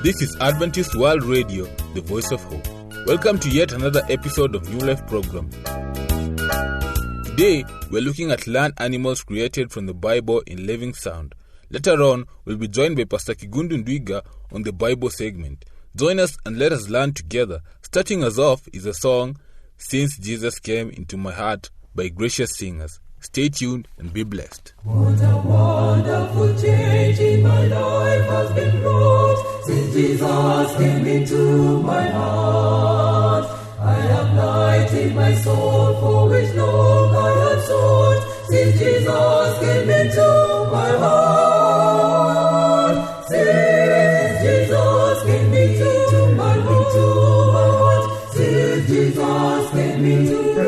This is Adventist World Radio, the voice of hope. Welcome to yet another episode of New Life program. Today, we're looking at land animals created from the Bible in living sound. Later on, we'll be joined by Pastor Kigundu Ndwiga on the Bible segment. Join us and let us learn together. Starting us off is a song, Since Jesus Came Into My Heart, by Gracious Singers. Stay tuned and be blessed. What a wonderful change in my life has been wrought since Jesus came into my heart. I have light in my soul for which long I have sought since Jesus came into my heart. Since Jesus came into my heart. Since Jesus came into my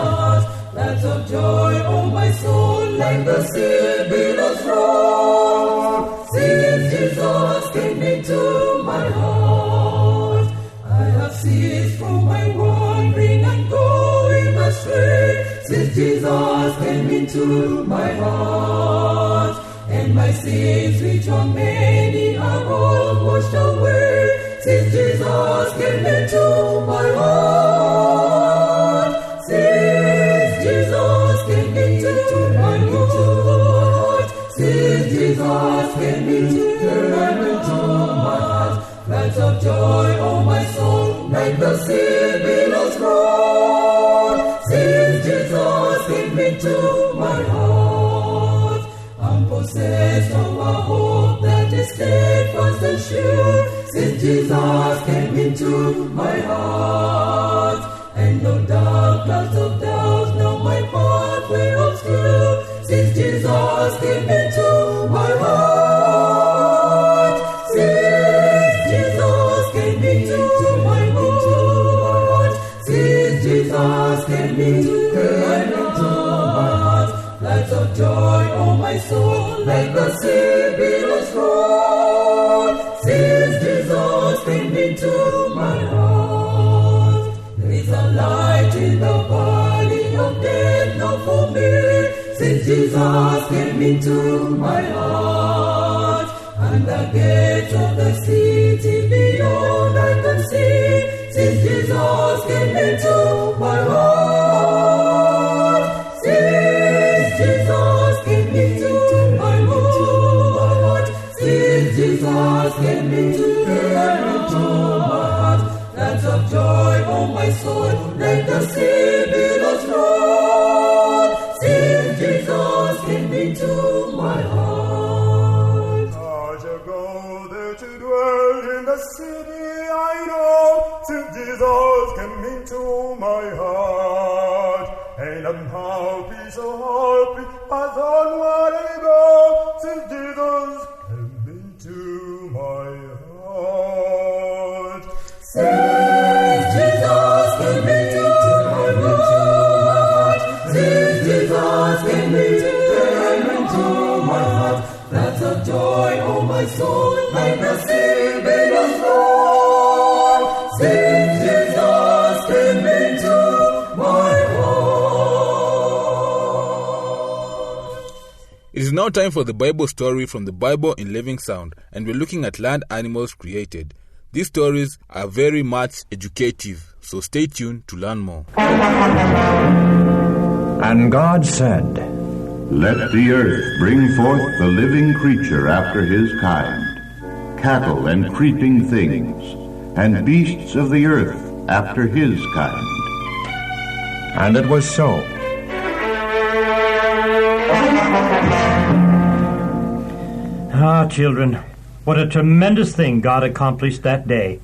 heart. That's of joy, oh my soul, like the sea billows roar. Since Jesus came into my heart, I have ceased from my wandering and going astray. Since Jesus came into my heart, and my sins, which are many, are all washed away. Since Jesus came into my heart, since Jesus came into my heart, since Jesus came into my heart, floods of joy, oh my soul, like the sea billows roar. Since Jesus came into my heart, I'm possessed of a hope that is steadfast and sure. Since Jesus came into my heart, and no dark clouds of doubt now my pathway obscure. Since Jesus came into my heart, since Jesus came into my heart, since Jesus came into my heart, lights of joy, oh my soul, like the sea billows roar. Since Jesus came into my heart, there is a light in the valley of death now for me. Since Jesus came into my heart, and the gates of the city beyond I can see. Since Jesus came into my heart, since Jesus came into my heart, since Jesus came into my heart, lands of joy, oh my soul, like the sea billows roar. Since Jesus came into my heart, I shall go there to dwell in the city I know. Since Jesus came into my heart, and I'm happy, so happy, as onward I go. Since Jesus came into my heart. since Jesus came into my heart, since Jesus came into my heart, that's of joy, oh my soul, like the sea billows roar. Since Jesus came into my heart. It is now time for the Bible story from the Bible in living sound, and we're looking at land animals created. These stories are very much educative, so stay tuned to learn more. And God said, Let the earth bring forth the living creature after his kind, cattle and creeping things, and beasts of the earth after his kind. and it was so. Ah, children, what a tremendous thing God accomplished that day.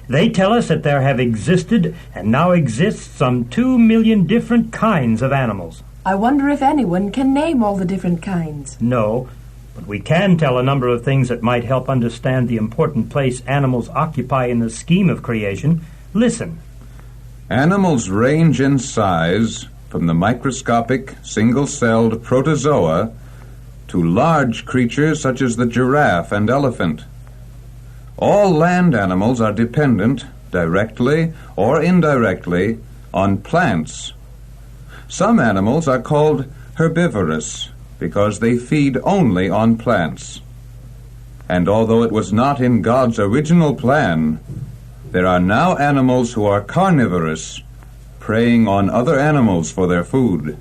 They tell us that there have existed and now exist some 2 million different kinds of animals. I wonder if anyone can name all the different kinds. No, but we can tell a number of things that might help understand the important place animals occupy in the scheme of creation. Listen. Animals range in size from the microscopic, single-celled protozoa to large creatures such as the giraffe and elephant. All land animals are dependent, directly or indirectly, on plants. Some animals are called herbivorous because they feed only on plants. And although it was not in God's original plan, there are now animals who are carnivorous, preying on other animals for their food.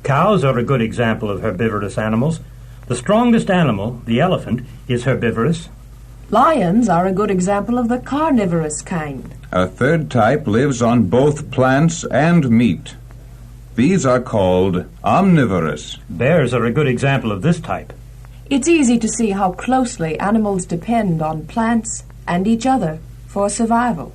Cows are a good example of herbivorous animals. The strongest animal, the elephant, is herbivorous. Lions are a good example of the carnivorous kind. A third type lives on both plants and meat. These are called omnivorous. Bears are a good example of this type. It's easy to see how closely animals depend on plants and each other for survival.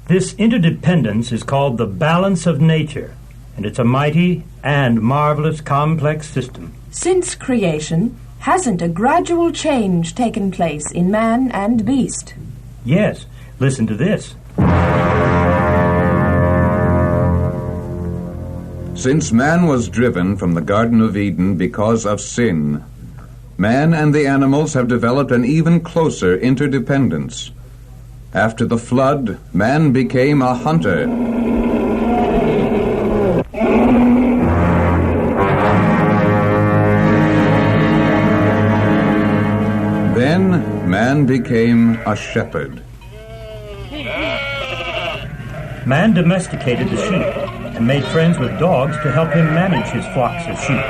This interdependence is called the balance of nature, and it's a mighty and marvelous complex system. Since creation, hasn't a gradual change taken place in man and beast? Yes, listen to this. Since man was driven from the Garden of Eden because of sin, man and the animals have developed an even closer interdependence. After the flood, man became a hunter. Then man became a shepherd. Man domesticated the sheep and made friends with dogs to help him manage his flocks of sheep.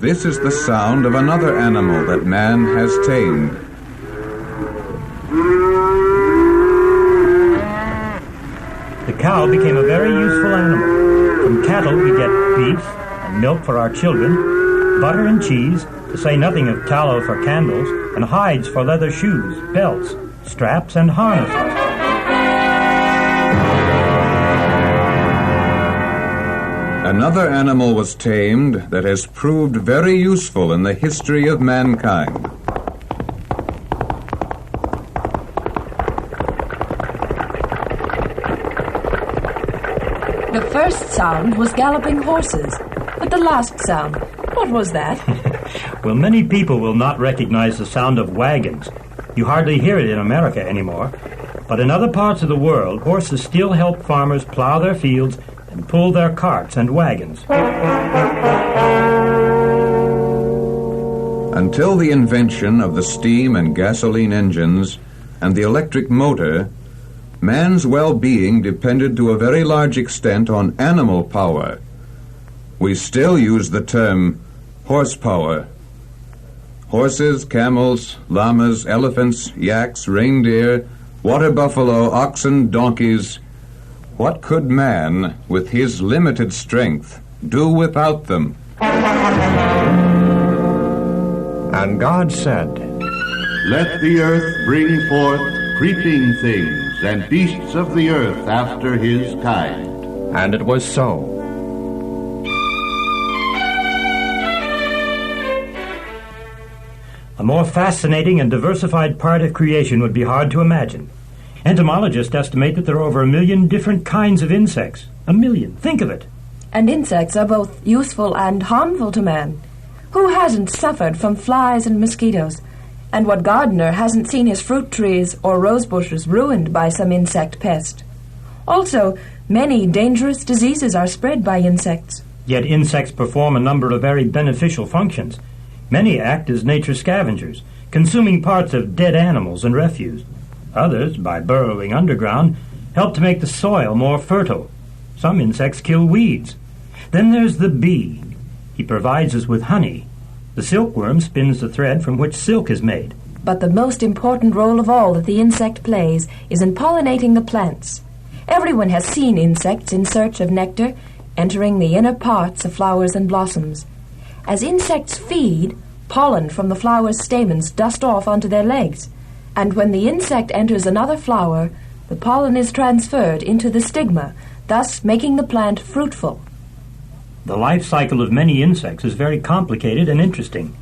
This is the sound of another animal that man has tamed. The cow became a very useful animal. From cattle we get beef and milk for our children, butter and cheese, to say nothing of tallow for candles, and hides for leather shoes, belts, straps, and harnesses. Another animal was tamed that has proved very useful in the history of mankind. The first sound was galloping horses, but the last sound, what was that? Well, many people will not recognize the sound of wagons. You hardly hear it in America anymore. But in other parts of the world, horses still help farmers plow their fields and pull their carts and wagons. Until the invention of the steam and gasoline engines and the electric motor, man's well-being depended to a very large extent on animal power. We still use the term horsepower. Horses, camels, llamas, elephants, yaks, reindeer, water buffalo, oxen, donkeys. What could man, with his limited strength, do without them? And God said, Let the earth bring forth creeping things and beasts of the earth after his kind. and it was so. A more fascinating and diversified part of creation would be hard to imagine. Entomologists estimate that there are over 1 million different kinds of insects. 1 million. Think of it. And insects are both useful and harmful to man. Who hasn't suffered from flies and mosquitoes? And what gardener hasn't seen his fruit trees or rose bushes ruined by some insect pest? Also, many dangerous diseases are spread by insects. Yet insects perform a number of very beneficial functions. Many act as nature scavengers, consuming parts of dead animals and refuse. Others, by burrowing underground, help to make the soil more fertile. Some insects kill weeds. Then there's the bee. He provides us with honey. The silkworm spins the thread from which silk is made. But the most important role of all that the insect plays is in pollinating the plants. Everyone has seen insects in search of nectar, entering the inner parts of flowers and blossoms. As insects feed, pollen from the flower's stamens dust off onto their legs, and when the insect enters another flower, the pollen is transferred into the stigma, thus making the plant fruitful. The life cycle of many insects is very complicated and interesting.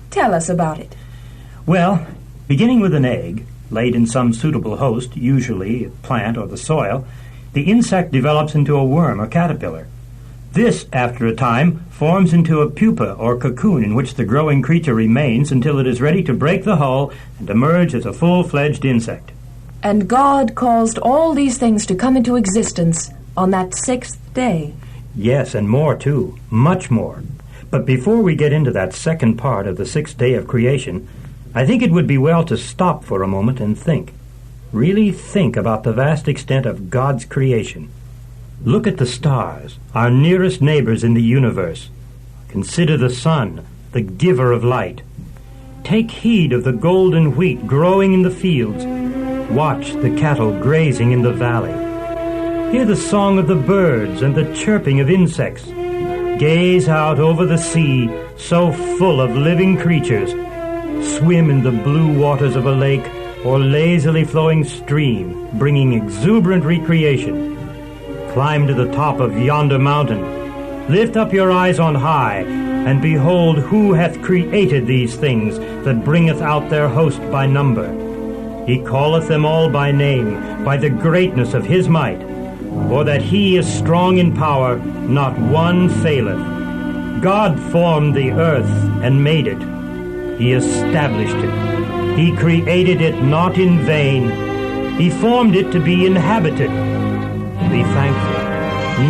Tell us about it. Well, beginning with an egg, laid in some suitable host, usually a plant or the soil, the insect develops into a worm or caterpillar. This, after a time, forms into a pupa or cocoon in which the growing creature remains until it is ready to break the hull and emerge as a full-fledged insect. And God caused all these things to come into existence on that sixth sixth day. Yes, and more too. Much more. But before we get into that second part of the sixth day of creation, I think it would be well to stop for a moment and think. Really think about the vast extent of God's creation. Look at the stars, our nearest neighbors in the universe. Consider the sun, the giver of light. Take heed of the golden wheat growing in the fields. Watch the cattle grazing in the valley. Hear the song of the birds and the chirping of insects. Gaze out over the sea, so full of living creatures. Swim in the blue waters of a lake or lazily flowing stream, bringing exuberant recreation. Climb to the top of yonder mountain. Lift up your eyes on high, and behold who hath created these things that bringeth out their host by number. He calleth them all by name, by the greatness of his might. For that he is strong in power, not one faileth. God formed the earth and made it. He established it. He created it not in vain. He formed it to be inhabited. Be thankful.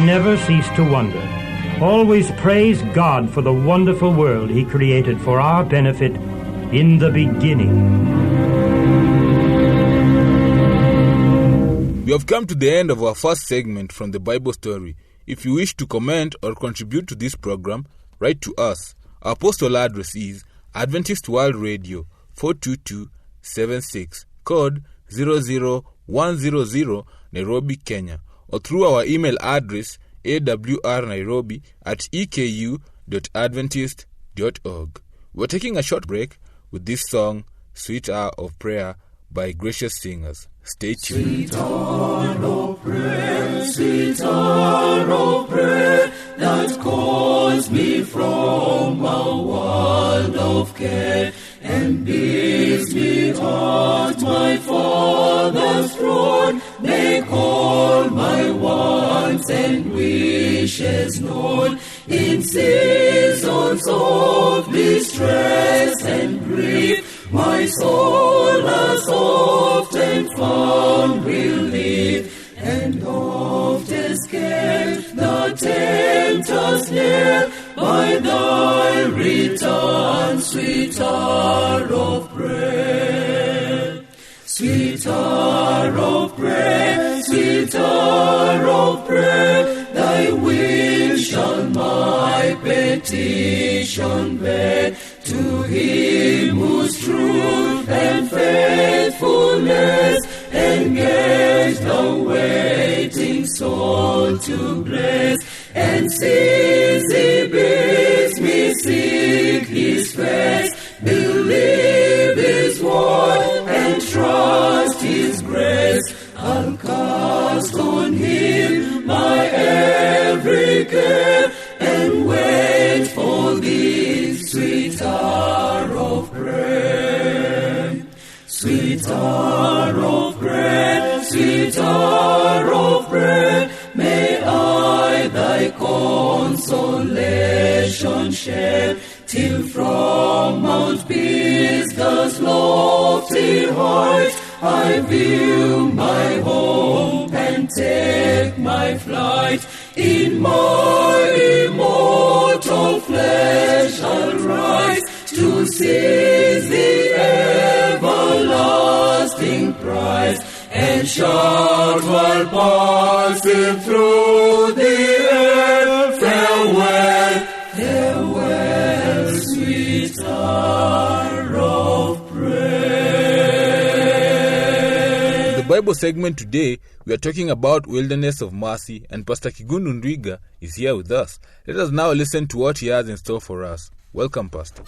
Never cease to wonder. Always praise God for the wonderful world He created for our benefit in the beginning. We have come to the end of our first segment from the Bible story. If you wish to comment or contribute to this program, write to us. Our postal address is Adventist World Radio, 42276, code 00100, Nairobi, Kenya, or through our email address awrnairobi@eku.adventist.org. We're taking a short break with this song, Sweet Hour of Prayer, by Gracious Singers. Stay tuned. Sweet hour of prayer, that calls me from a world of care, and bids me at my Father's throne, make all my wants and wishes known. In seasons of distress and grief, my soul has often found relief, and oft escaped the tempter's snare by thy return, sweet hour of prayer. Sweet hour of prayer, sweet hour of prayer, thy will shall my petition bear. To him whose truth and faithfulness engage the waiting soul to bless, and since he bids me seek his face, believe his word and trust his grace, I'll cast on him my every care, and wait for this sweet hour of prayer. Sweet hour of prayer, sweet hour of prayer, may I thy consolation share, till from Mount Pisgah's lofty height I view my home and take my flight. In my immortal flesh I'll rise to seize the everlasting prize, and shout while passing through the air, farewell, farewell, sweet hour of prayer. In the Bible segment today, we are talking about Wilderness of Mercy, and Pastor Kigundu Ndwiga is here with us. Let us now listen to what he has in store for us. Welcome, Pastor.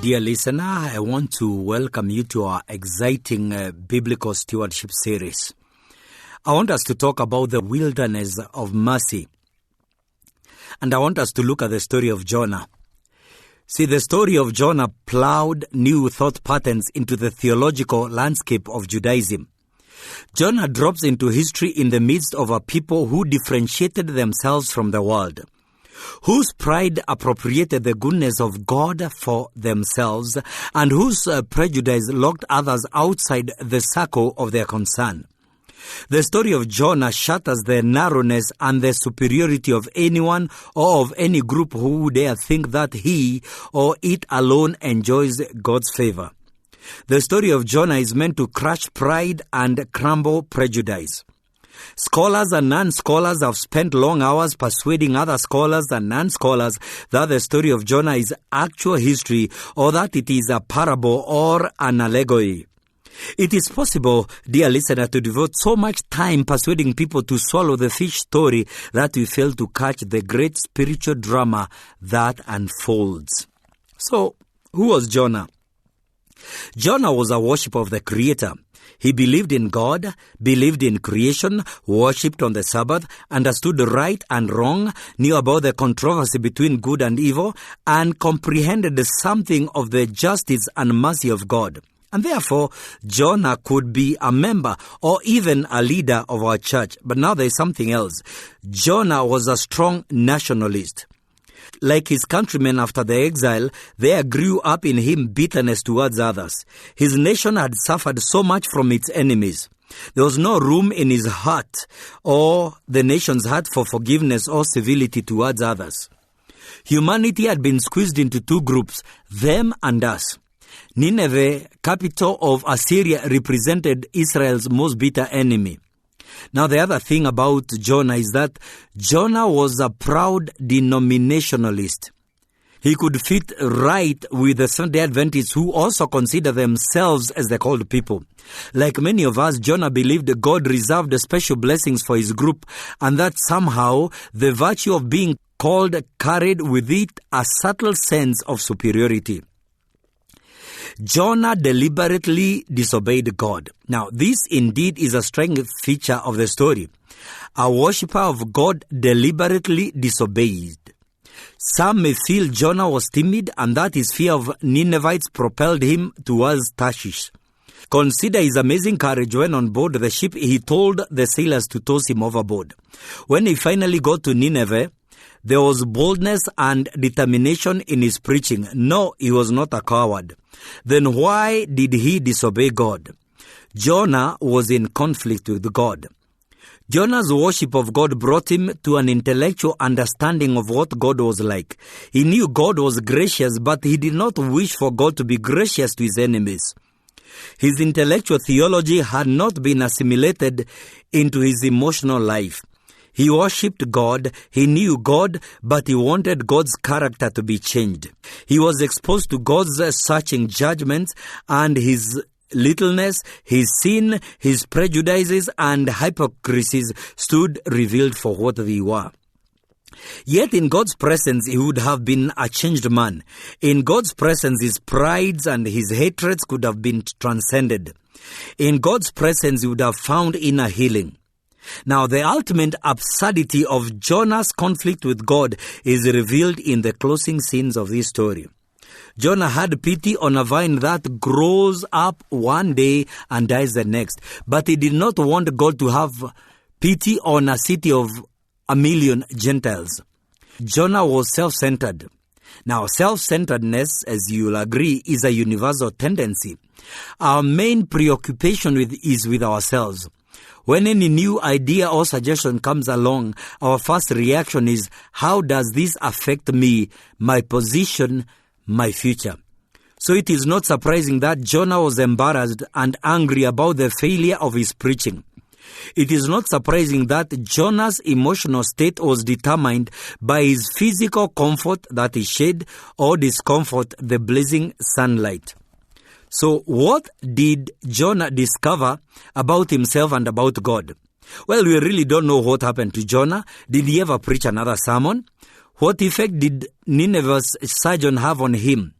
Dear listener, I want to welcome you to our exciting biblical stewardship series. I want us to talk about the wilderness of mercy. And I want us to look at the story of Jonah. See, the story of Jonah plowed new thought patterns into the theological landscape of Judaism. Jonah drops into history in the midst of a people who differentiated themselves from the world, whose pride appropriated the goodness of God for themselves, and whose prejudice locked others outside the circle of their concern. The story of Jonah shatters the narrowness and the superiority of anyone or of any group who dare think that he or it alone enjoys God's favor. The story of Jonah is meant to crush pride and crumble prejudice. Scholars and non-scholars have spent long hours persuading other scholars and non-scholars that the story of Jonah is actual history, or that it is a parable or an allegory. It is possible, dear listener, to devote so much time persuading people to swallow the fish story that we fail to catch the great spiritual drama that unfolds. So, who was Jonah? Jonah was a worshipper of the Creator. He believed in God, believed in creation, worshipped on the Sabbath, understood right and wrong, knew about the controversy between good and evil, and comprehended something of the justice and mercy of God. And therefore, Jonah could be a member or even a leader of our church. But now there is something else. Jonah was a strong nationalist. Like his countrymen after the exile, there grew up in him bitterness towards others. His nation had suffered so much from its enemies. There was no room in his heart or the nation's heart for forgiveness or civility towards others. Humanity had been squeezed into two groups, them and us. Nineveh, capital of Assyria, represented Israel's most bitter enemy. Now, the other thing about Jonah is that Jonah was a proud denominationalist. He could fit right with the Seventh-day Adventists, who also consider themselves as the called people. Like many of us, Jonah believed God reserved special blessings for his group, and that somehow the virtue of being called carried with it a subtle sense of superiority. Jonah deliberately disobeyed God. Now, this indeed is a strong feature of the story. A worshipper of God deliberately disobeyed. Some may feel Jonah was timid and that his fear of Ninevites propelled him towards Tarshish. Consider his amazing courage when on board the ship he told the sailors to toss him overboard. When he finally got to Nineveh, there was boldness and determination in his preaching. No, he was not a coward. Then why did he disobey God? Jonah was in conflict with God. Jonah's worship of God brought him to an intellectual understanding of what God was like. He knew God was gracious, but he did not wish for God to be gracious to his enemies. His intellectual theology had not been assimilated into his emotional life. He worshipped God, he knew God, but he wanted God's character to be changed. He was exposed to God's searching judgments, and his littleness, his sin, his prejudices and hypocrisies stood revealed for what they were. Yet in God's presence, he would have been a changed man. In God's presence, his prides and his hatreds could have been transcended. In God's presence, he would have found inner healing. Now, the ultimate absurdity of Jonah's conflict with God is revealed in the closing scenes of this story. Jonah had pity on a vine that grows up one day and dies the next. But he did not want God to have pity on a city of 1 million Gentiles. Jonah was self-centered. Now, self-centeredness, as you'll agree, is a universal tendency. Our main preoccupation is with ourselves. When any new idea or suggestion comes along, our first reaction is, how does this affect me, my position, my future? So it is not surprising that Jonah was embarrassed and angry about the failure of his preaching. It is not surprising that Jonah's emotional state was determined by his physical comfort, that is shade, or discomfort, the blazing sunlight. So what did Jonah discover about himself and about God? Well, we really don't know what happened to Jonah. Did he ever preach another sermon? What effect did Nineveh's sojourn have on him?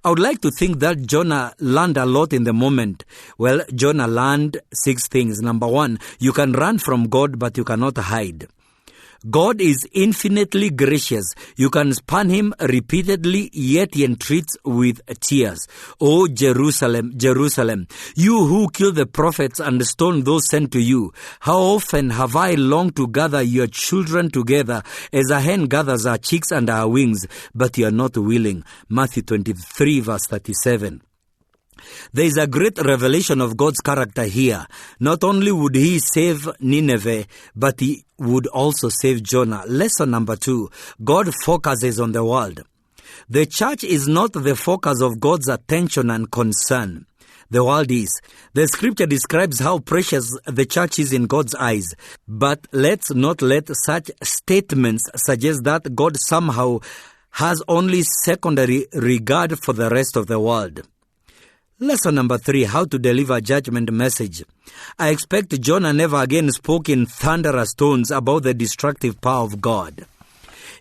I would like to think that Jonah learned a lot in the moment. Well, Jonah learned 6 things. Number 1, you can run from God, but you cannot hide. God is infinitely gracious. You can spurn him repeatedly, yet he entreats with tears. O Jerusalem, Jerusalem, you who kill the prophets and stone those sent to you, how often have I longed to gather your children together as a hen gathers her chicks under her wings, but you are not willing. Matthew 23 verse 37. There is a great revelation of God's character here. Not only would he save Nineveh, but he would also save Jonah. Lesson number 2, God focuses on the world. The church is not the focus of God's attention and concern. The world is. The scripture describes how precious the church is in God's eyes. But let's not let such statements suggest that God somehow has only secondary regard for the rest of the world. Lesson number 3, how to deliver a judgment message. I expect Jonah never again spoke in thunderous tones about the destructive power of God.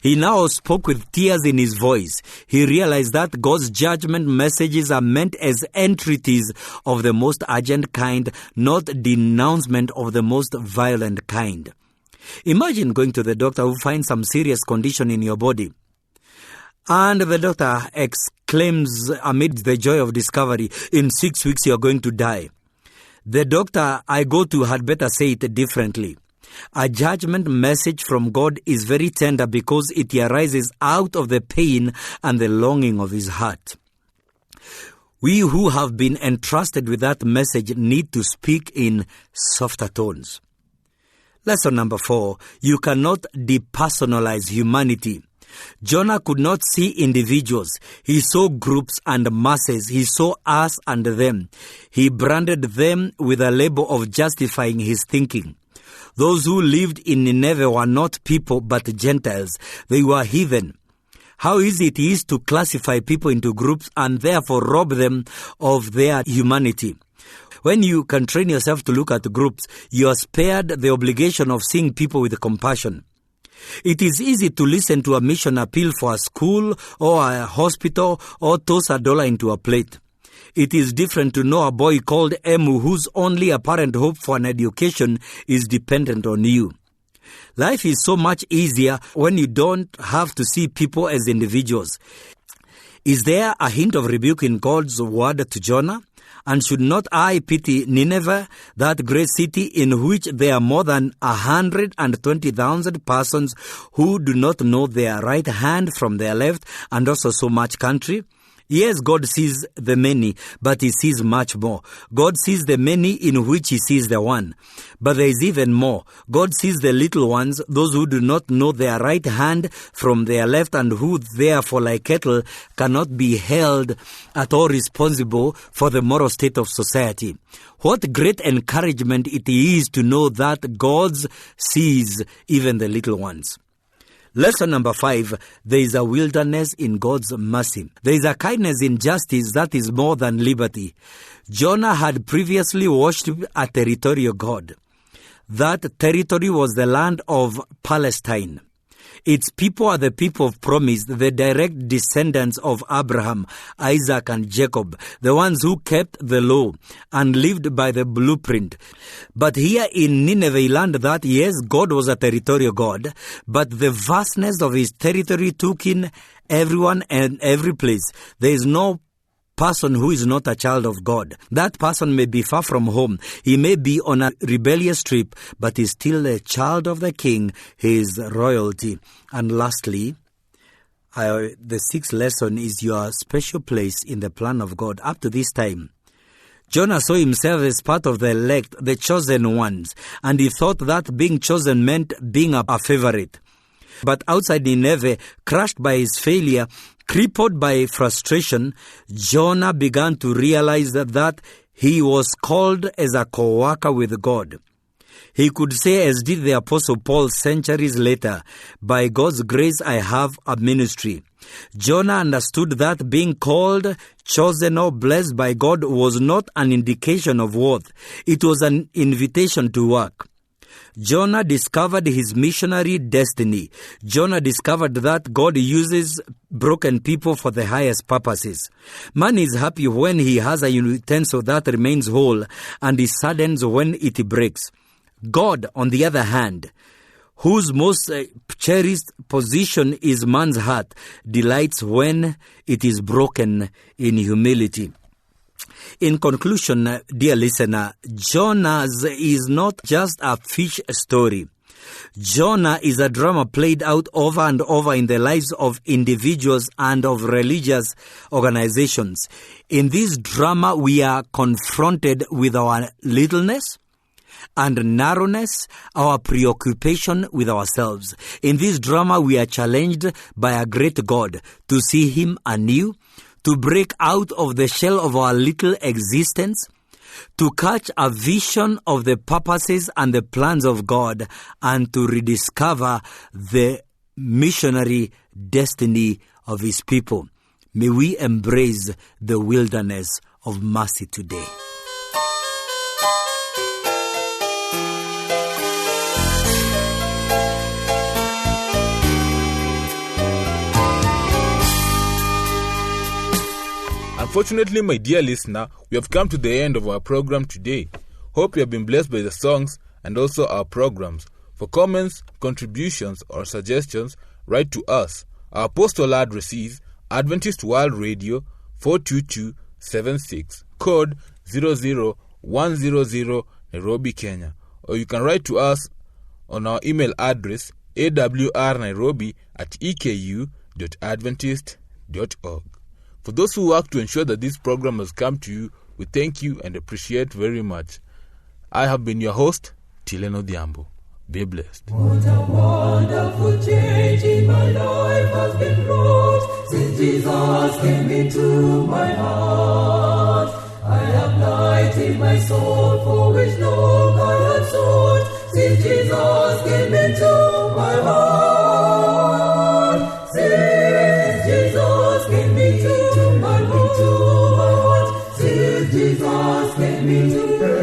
He now spoke with tears in his voice. He realized that God's judgment messages are meant as entreaties of the most urgent kind, not denouncement of the most violent kind. Imagine going to the doctor who finds some serious condition in your body. And the doctor exclaims amid the joy of discovery, in 6 weeks you are going to die. The doctor I go to had better say it differently. A judgment message from God is very tender because it arises out of the pain and the longing of his heart. We who have been entrusted with that message need to speak in softer tones. Lesson number 4, you cannot depersonalize humanity. Jonah could not see individuals. He saw groups and masses. He saw us and them. He branded them with a label of justifying his thinking. Those who lived in Nineveh were not people but Gentiles. They were heathen. How easy it is to classify people into groups and therefore rob them of their humanity. When you can train yourself to look at groups, you are spared the obligation of seeing people with compassion. It is easy to listen to a mission appeal for a school or a hospital or toss $1 into a plate. It is different to know a boy called Emu whose only apparent hope for an education is dependent on you. Life is so much easier when you don't have to see people as individuals. Is there a hint of rebuke in God's word to Jonah? And should not I pity Nineveh, that great city in which there are more than 120,000 persons who do not know their right hand from their left, and also so much country? Yes, God sees the many, but he sees much more. God sees the many in which he sees the one. But there is even more. God sees the little ones, those who do not know their right hand from their left and who therefore like cattle cannot be held at all responsible for the moral state of society. What great encouragement it is to know that God sees even the little ones. Lesson number 5, there is a wilderness in God's mercy. There is a kindness in justice that is more than liberty. Jonah had previously worshipped a territorial God. That territory was the land of Palestine. Its people are the people of promise, the direct descendants of Abraham, Isaac, and Jacob, the ones who kept the law and lived by the blueprint. But here in Nineveh, he learned that, yes, God was a territorial God, but the vastness of his territory took in everyone and every place. There is no person who is not a child of God. That person may be far from home. He may be on a rebellious trip, but is still a child of the King, his royalty. And lastly, the 6th lesson is your special place in the plan of God. Up to this time, Jonah saw himself as part of the elect, the chosen ones, and he thought that being chosen meant being a favorite. But outside Nineveh, crushed by his failure, crippled by frustration, Jonah began to realize that he was called as a co-worker with God. He could say, as did the Apostle Paul centuries later, by God's grace I have a ministry. Jonah understood that being called, chosen, or blessed by God was not an indication of worth. It was an invitation to work. Jonah discovered his missionary destiny. Jonah discovered that God uses broken people for the highest purposes. Man is happy when he has a utensil that remains whole, and he saddens when it breaks. God, on the other hand, whose most cherished position is man's heart, delights when it is broken in humility. In conclusion, dear listener, Jonah's is not just a fish story. Jonah is a drama played out over and over in the lives of individuals and of religious organizations. In this drama, we are confronted with our littleness and narrowness, our preoccupation with ourselves. In this drama, we are challenged by a great God to see Him anew, to break out of the shell of our little existence, to catch a vision of the purposes and the plans of God, and to rediscover the missionary destiny of His people. May we embrace the wilderness of mercy today. Unfortunately, my dear listener, we have come to the end of our program today. Hope you have been blessed by the songs and also our programs. For comments, contributions, or suggestions, write to us. Our postal address is Adventist World Radio, 42276, code 00100, Nairobi, Kenya. Or you can write to us on our email address awrnairobi@eku.adventist.org. For those who work to ensure that this program has come to you, we thank you and appreciate very much. I have been your host, Tileno Diambo. Be blessed. What a wonderful change in my life has been wrought since Jesus came into my heart. I have light in my soul for which long I have sought since Jesus came into my heart. Since Jesus came into my heart, since Jesus came into my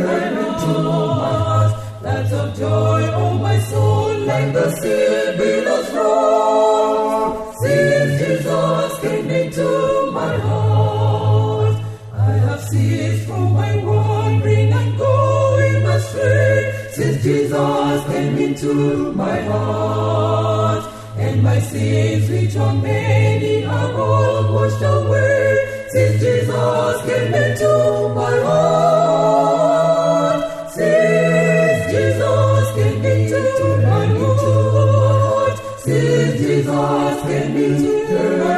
heart, that's of joy, oh my soul, like the sea billows roar. Since Jesus came into my heart, I have ceased from my wandering and going astray. Since Jesus came into my heart, and my sins, which are many, are all washed away. Since Jesus came into my heart, since Jesus came into my heart, since Jesus came into my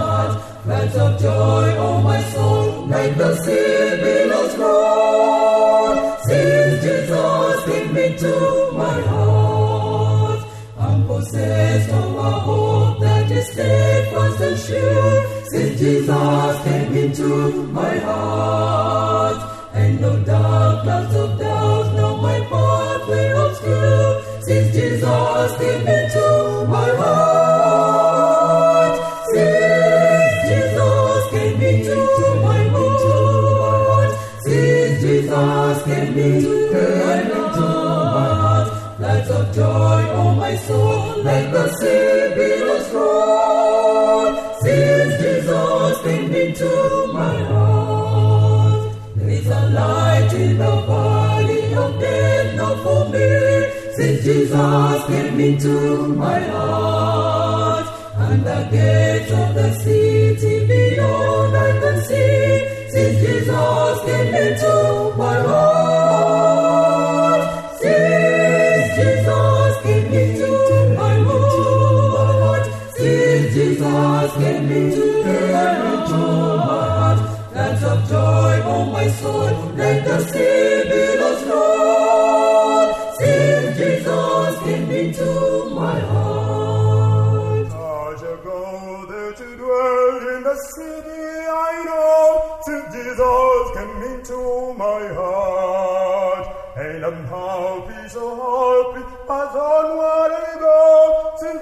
heart, floods of joy, oh my soul, like the sea billows roar. Since Jesus came into my heart, I'm possessed of a hope that is steadfast and sure. Since Jesus came into my heart, and no dark clouds of doubt, no my pathway obscure. Since Jesus came into my heart, since Jesus came into my heart, since Jesus came into my heart, floods of joy, oh my soul, like the sea billows roar. Since Jesus came into my heart, there is a light in the valley of death, not for me. Since Jesus came into my heart, and the gates of the city beyond I can see. Since Jesus came into my heart, since Jesus came into my heart, since Jesus came into my heart, floods of joy, oh my soul, like the sea billows roar. Since Jesus came into my heart, I shall go there to dwell in the city I know. Since Jesus came into my heart, and I'm happy, so happy, as onward I go. Since